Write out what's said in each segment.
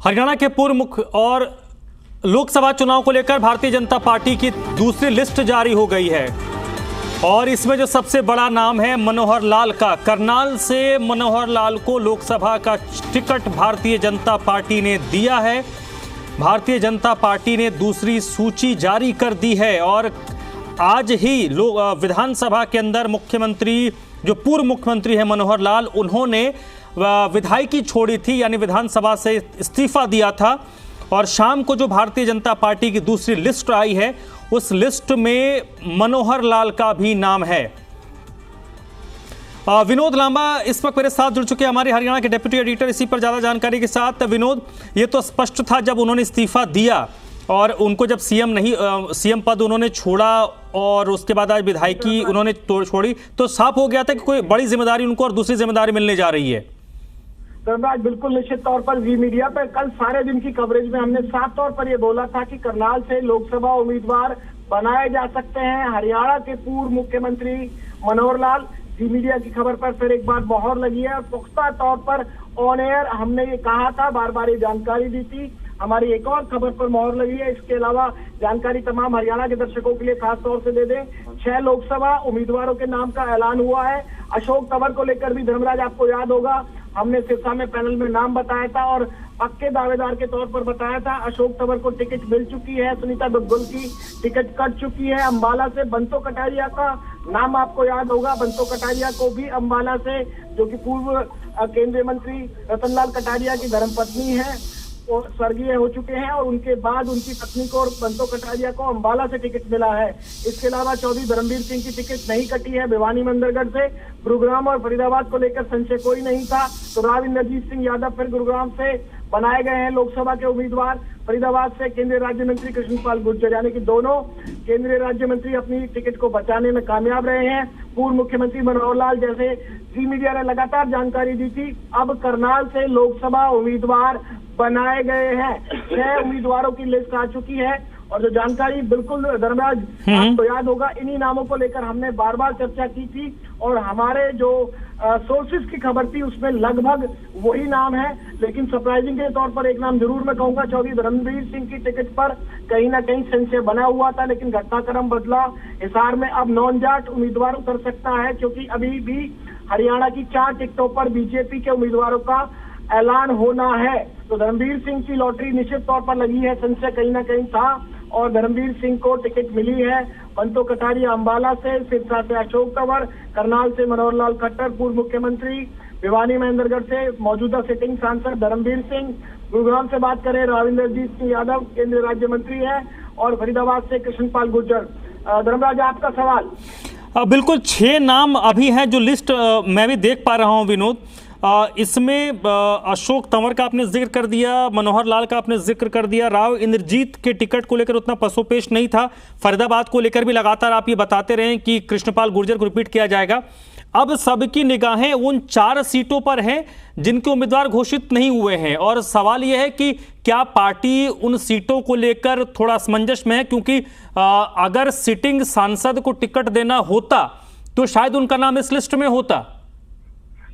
हरियाणा के पूर्व मुख्य और लोकसभा चुनाव को लेकर भारतीय जनता पार्टी की दूसरी लिस्ट जारी हो गई है और इसमें जो सबसे बड़ा नाम है मनोहर लाल का। करनाल से मनोहर लाल को लोकसभा का टिकट भारतीय जनता पार्टी ने दिया है। भारतीय जनता पार्टी ने दूसरी सूची जारी कर दी है और आज ही विधानसभा के अंदर मुख्यमंत्री जो पूर्व मुख्यमंत्री है मनोहर लाल, उन्होंने विधायकी छोड़ी थी, यानी विधानसभा से इस्तीफा दिया था और शाम को जो भारतीय जनता पार्टी की दूसरी लिस्ट आई है उस लिस्ट में मनोहर लाल का भी नाम है। विनोद लांबा इस वक्त मेरे साथ जुड़ चुके हैं, हमारे हरियाणा के डिप्टी एडिटर। इसी पर ज्यादा जानकारी के साथ विनोद, ये तो स्पष्ट था जब उन्होंने इस्तीफा दिया और उनको जब सीएम पद उन्होंने छोड़ा और उसके बाद आज विधायकी उन्होंने छोड़ी, तो साफ हो गया था कि कोई बड़ी जिम्मेदारी उनको और दूसरी जिम्मेदारी मिलने जा रही है। धर्मराज, बिल्कुल निश्चित तौर पर जी मीडिया पर कल सारे दिन की कवरेज में हमने साफ तौर पर यह बोला था कि करनाल से लोकसभा उम्मीदवार बनाए जा सकते हैं हरियाणा के पूर्व मुख्यमंत्री मनोहर लाल। जी मीडिया की खबर पर फिर एक बार मोहर लगी है और पुख्ता तौर पर ऑन एयर हमने ये कहा था, बार बार ये जानकारी दी थी। हमारी एक और खबर पर मोहर लगी है। इसके अलावा जानकारी तमाम हरियाणा के दर्शकों के लिए खास तौर से दे दें, 6 लोकसभा उम्मीदवारों के नाम का ऐलान हुआ है। अशोक तंवर को लेकर भी धर्मराज आपको याद होगा, हमने सिरसा में पैनल में नाम बताया था और पक्के दावेदार के तौर पर बताया था। अशोक तंवर को टिकट मिल चुकी है, सुनीता दुग्गल की टिकट कट चुकी है। अंबाला से बंतो कटारिया का नाम आपको याद होगा, बंतो कटारिया को भी अंबाला से, जो कि पूर्व केंद्रीय मंत्री रतनलाल कटारिया की धर्मपत्नी है, वो स्वर्गीय हो चुके हैं और उनके बाद उनकी पत्नी को और बंतो कटारिया को अंबाला से टिकट मिला है। इसके अलावा चौधरी धर्मवीर सिंह की टिकट नहीं कटी है भिवानी मंदरगढ़ से। गुरुग्राम और फरीदाबाद को लेकर संशय कोई नहीं था, तो राव इंद्रजीत सिंह यादव फिर गुरुग्राम से बनाए गए हैं लोकसभा के उम्मीदवार। फरीदाबाद से केंद्रीय राज्य मंत्री कृष्णपाल गुर्जर, यानी कि दोनों केंद्रीय राज्य मंत्री अपनी टिकट को बचाने में कामयाब रहे हैं। पूर्व मुख्यमंत्री मनोहर लाल, जैसे जी मीडिया ने लगातार जानकारी दी थी, अब करनाल से लोकसभा उम्मीदवार बनाए गए हैं। 6 उम्मीदवारों की लिस्ट आ चुकी है और जो जानकारी बिल्कुल धर्मराज आपको याद होगा, इन्हीं नामों को लेकर हमने बार बार चर्चा की थी और हमारे जो सोर्सेज की खबर थी उसमें लगभग वही नाम है। लेकिन सरप्राइजिंग के तौर पर एक नाम जरूर मैं कहूंगा, चौधरी धर्मवीर सिंह की टिकट पर कहीं ना कहीं संशय बना हुआ था, लेकिन घटनाक्रम बदला। हिसार में अब नॉन जाट उम्मीदवार उतर सकता है, क्योंकि अभी भी हरियाणा की 4 टिकटों पर बीजेपी के उम्मीदवारों का ऐलान होना है। तो धर्मवीर सिंह की लॉटरी निश्चित तौर पर लगी है, संशय कहीं ना कहीं था और धर्मवीर सिंह को टिकट मिली है। बंतो कटारिया अंबाला से, सिरसा से अशोक तंवर, करनाल से मनोहर लाल खट्टर पूर्व मुख्यमंत्री, भिवानी महेंद्रगढ़ से मौजूदा सिटिंग सांसद धर्मवीर सिंह, गुरुग्राम से बात करें राव इंद्रजीत सिंह यादव केंद्रीय राज्य मंत्री है और फरीदाबाद से कृष्णपाल गुर्जर। धर्मराज, आपका सवाल। बिल्कुल 6 नाम अभी हैं जो लिस्ट मैं भी देख पा रहा हूं विनोद। इसमें अशोक तंवर का आपने जिक्र कर दिया, मनोहर लाल का आपने जिक्र कर दिया, राव इंद्रजीत के टिकट को लेकर उतना पसोपेश नहीं था, फरीदाबाद को लेकर भी लगातार आप ये बताते रहे कि कृष्णपाल गुर्जर को रिपीट किया जाएगा। अब सबकी निगाहें उन 4 सीटों पर हैं जिनके उम्मीदवार घोषित नहीं हुए हैं और सवाल यह है कि क्या पार्टी उन सीटों को लेकर थोड़ा असमंजस में है, क्योंकि अगर सिटिंग सांसद को टिकट देना होता तो शायद उनका नाम इस लिस्ट में होता।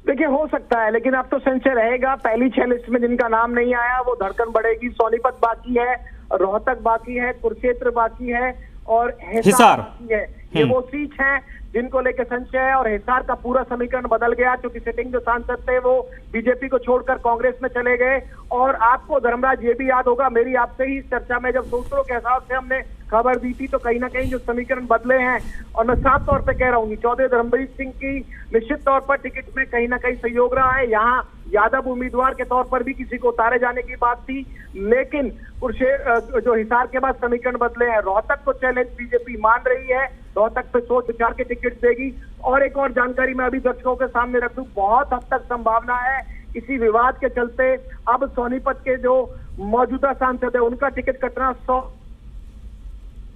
देखिए, हो सकता है, लेकिन अब तो संशय रहेगा। पहली 6 लिस्ट में जिनका नाम नहीं आया वो धड़कन बढ़ेगी। सोनीपत बाकी है, रोहतक बाकी है, कुरुक्षेत्र बाकी है और हिसार बाकी है। ये वो सीट हैं जिनको लेकर संशय है और हिसार का पूरा समीकरण बदल गया, क्योंकि सिटिंग जो सांसद थे वो बीजेपी को छोड़कर कांग्रेस में चले गए। और आपको धर्मराज ये भी याद होगा, मेरी आपसे ही चर्चा में जब सूत्रों के हिसाब से हमने खबर दी थी, तो कहीं ना कहीं जो समीकरण बदले हैं और मैं साफ तौर पे कह रहा हूँ, चौधरी धर्मवीर सिंह की निश्चित तौर पर टिकट में कहीं ना कहीं सहयोग रहा है। यहाँ यादव उम्मीदवार के तौर पर भी किसी को उतारे जाने की बात थी, लेकिन जो हिसार के बाद समीकरण बदले हैं। रोहतक को चैलेंज बीजेपी मान रही है, रोहतक पे सोच विचार के टिकट देगी। और एक और जानकारी मैं अभी दर्शकों के सामने रख दूं, बहुत हद तक संभावना है इसी विवाद के चलते अब सोनीपत के जो मौजूदा सांसद है उनका टिकट कटना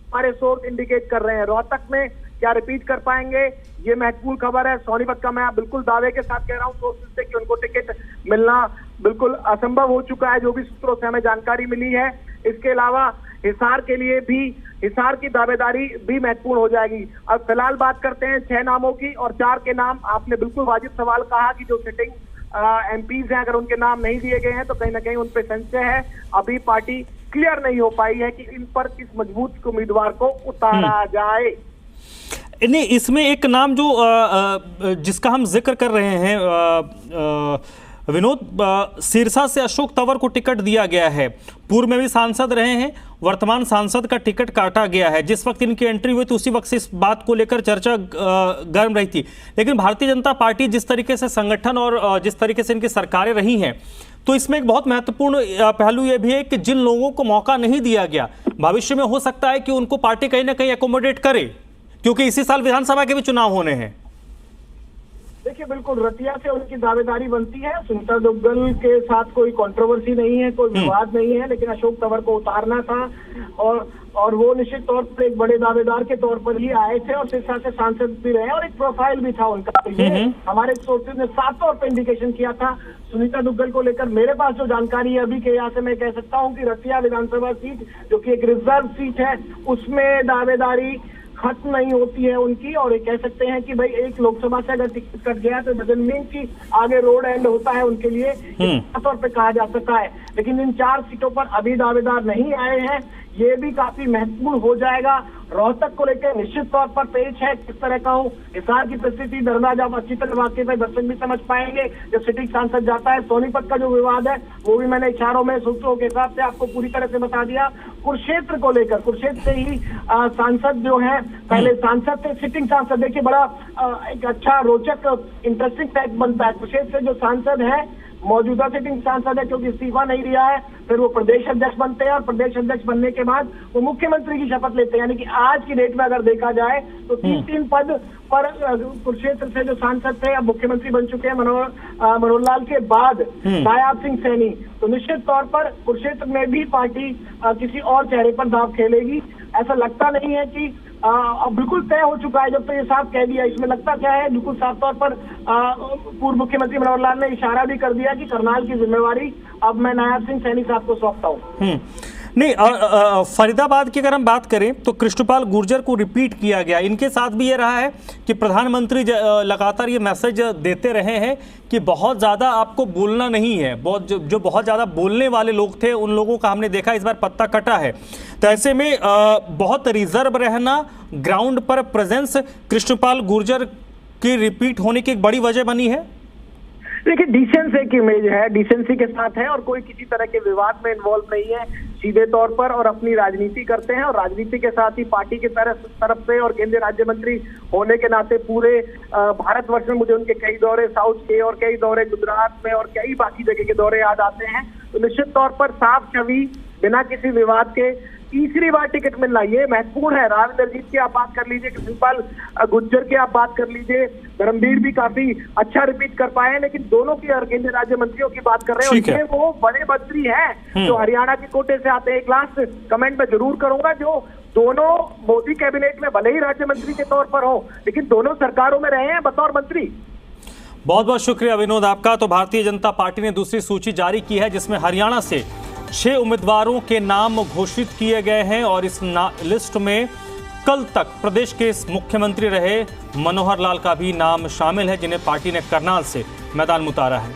हमारे सोर्स इंडिकेट कर रहे हैं। रोहतक में क्या रिपीट कर पाएंगे, ये महत्वपूर्ण खबर है। सोनीपत का मैं बिल्कुल दावे के साथ कह रहा हूं सोर्सेज से कि उनको टिकट मिलना बिल्कुल असंभव हो चुका है, जो भी सूत्रों से हमें जानकारी मिली है। इसके अलावा हिसार के लिए भी हिसार की दावेदारी भी महत्वपूर्ण हो जाएगी। अब फिलहाल बात करते हैं 6 नामों की और 4 के नाम। आपने बिल्कुल वाजिब सवाल कहा कि जो सिटिंग एमपीज हैं, अगर उनके नाम नहीं दिए गए हैं तो कहीं ना कहीं उन पे संशय है। अभी पार्टी क्लियर नहीं हो पाई है कि इन पर किस मजबूत उम्मीदवार को उतारा जाए। नहीं, इसमें एक नाम जो जिसका हम जिक्र कर रहे हैं विनोद, सिरसा से अशोक तंवर को टिकट दिया गया है। पूर्व में भी सांसद रहे हैं, वर्तमान सांसद का टिकट काटा गया है। जिस वक्त इनकी एंट्री हुई थी उसी वक्त से इस बात को लेकर चर्चा गर्म रही थी। लेकिन भारतीय जनता पार्टी जिस तरीके से संगठन और जिस तरीके से इनकी सरकारें रही हैं, तो इसमें एक बहुत महत्वपूर्ण पहलू यह भी है कि जिन लोगों को मौका नहीं दिया गया, भविष्य में हो सकता है कि उनको पार्टी कहीं ना कहीं एकोमोडेट करे, क्योंकि इसी साल विधानसभा के भी चुनाव होने हैं। देखिए, बिल्कुल रतिया से उनकी दावेदारी बनती है। सुनीता दुग्गल के साथ कोई कंट्रोवर्सी नहीं है, कोई विवाद नहीं है, लेकिन अशोक तंवर को उतारना था और वो निश्चित तौर पर एक बड़े दावेदार के तौर पर ही आए थे और सिरसा से सांसद भी रहे और एक प्रोफाइल भी था उनका। तो ये हमारे सोर्सेज ने साफ तौर पर इंडिकेशन किया था। सुनीता दुग्गल को लेकर मेरे पास जो जानकारी है अभी के यहाँ से मैं कह सकता हूँ कि रतिया विधानसभा सीट, जो कि एक रिजर्व सीट है, उसमें दावेदारी खत्म नहीं होती है उनकी। और ये कह सकते हैं कि भाई एक लोकसभा से अगर टिकट कट गया तो डजंट मीन कि आगे रोड एंड होता है उनके लिए, तौर पे कहा जा सकता है। लेकिन इन 4 सीटों पर अभी दावेदार नहीं आए हैं, ये भी काफी महत्वपूर्ण हो जाएगा। रोहतक को लेकर निश्चित तौर पर पेच है, किस तरह का हो हिसार की परिस्थिति, धर्मराज आप अच्छी तरह वाकई में दर्शक भी समझ पाएंगे जब सिटिंग सांसद जाता है। सोनीपत का जो विवाद है वो भी मैंने इशारों में सूत्रों के हिसाब से आपको पूरी तरह से बता दिया। कुरुक्षेत्र को लेकर, कुरुक्षेत्र से ही सांसद जो है, पहले सांसद थे, सिटिंग सांसद, देखिए बड़ा एक अच्छा रोचक इंटरेस्टिंग फैक्ट बनता है। कुरुक्षेत्र से जो सांसद है मौजूदा सिटिंग सांसद है, क्योंकि इस्तीफा नहीं दिया है, फिर वो प्रदेश अध्यक्ष बनते हैं और प्रदेश अध्यक्ष बनने के बाद वो मुख्यमंत्री की शपथ लेते हैं। यानी कि आज की डेट में अगर देखा जाए तो 3 पद पर कुरुक्षेत्र से जो सांसद थे अब मुख्यमंत्री बन चुके हैं मनोहर लाल के बाद नायाब सिंह सैनी। तो निश्चित तौर पर कुरुक्षेत्र में भी पार्टी किसी और चेहरे पर दांव खेलेगी। ऐसा लगता नहीं है कि अब बिल्कुल तय हो चुका है, जब तो ये साफ कह दिया। इसमें लगता क्या है, बिल्कुल साफ तौर पर पूर्व मुख्यमंत्री मनोहर लाल ने इशारा भी कर दिया कि करनाल की जिम्मेवारी अब मैं नायाब सिंह सैनी साहब को सौंपता हूँ। नहीं, फरीदाबाद की अगर हम बात करें तो कृष्णपाल गुर्जर को रिपीट किया गया। इनके साथ भी ये रहा है कि प्रधानमंत्री लगातार ये मैसेज देते रहे हैं कि बहुत ज़्यादा आपको बोलना नहीं है। जो बहुत ज़्यादा बोलने वाले लोग थे उन लोगों का हमने देखा इस बार पत्ता कटा है। तो ऐसे में बहुत रिजर्व रहना, ग्राउंड पर प्रेजेंस कृष्णपाल गुर्जर की रिपीट होने की एक बड़ी वजह बनी है। देखिए, डिसेंस एक इमेज है, डिसेंसी के साथ है और कोई किसी तरह के विवाद में इन्वॉल्व नहीं है, सीधे तौर पर, और अपनी राजनीति करते हैं। और राजनीति के साथ ही पार्टी की तरफ से और केंद्रीय राज्य मंत्री होने के नाते पूरे भारतवर्ष में मुझे उनके कई दौरे साउथ के और कई दौरे गुजरात में और कई बाकी जगह के दौरे याद आते हैं। तो निश्चित तौर पर साफ छवि, बिना किसी विवाद के तीसरी बार टिकट मिलना ये महत्वपूर्ण है। राव इंद्रजीत की आप बात कर लीजिए, कृष्णपाल गुर्जर की आप बात कर लीजिए, धर्मवीर भी काफी अच्छा रिपीट कर पाए हैं, लेकिन दोनों की और केंद्रीय राज्य मंत्रियों की बात कर रहे हैं। और ये वो बड़े मंत्री हैं जो हरियाणा के कोटे से आते हैं। एक लास्ट कमेंट में जरूर करूंगा, जो दोनों मोदी कैबिनेट में भले ही राज्य मंत्री के तौर पर हो, लेकिन दोनों सरकारों में रहे हैं बतौर मंत्री। बहुत बहुत शुक्रिया विनोद आपका। तो भारतीय जनता पार्टी ने दूसरी सूची जारी की है जिसमें हरियाणा से 6 उम्मीदवारों के नाम घोषित किए गए हैं और इस लिस्ट में कल तक प्रदेश के मुख्यमंत्री रहे मनोहर लाल का भी नाम शामिल है, जिन्हें पार्टी ने करनाल से मैदान में उतारा है।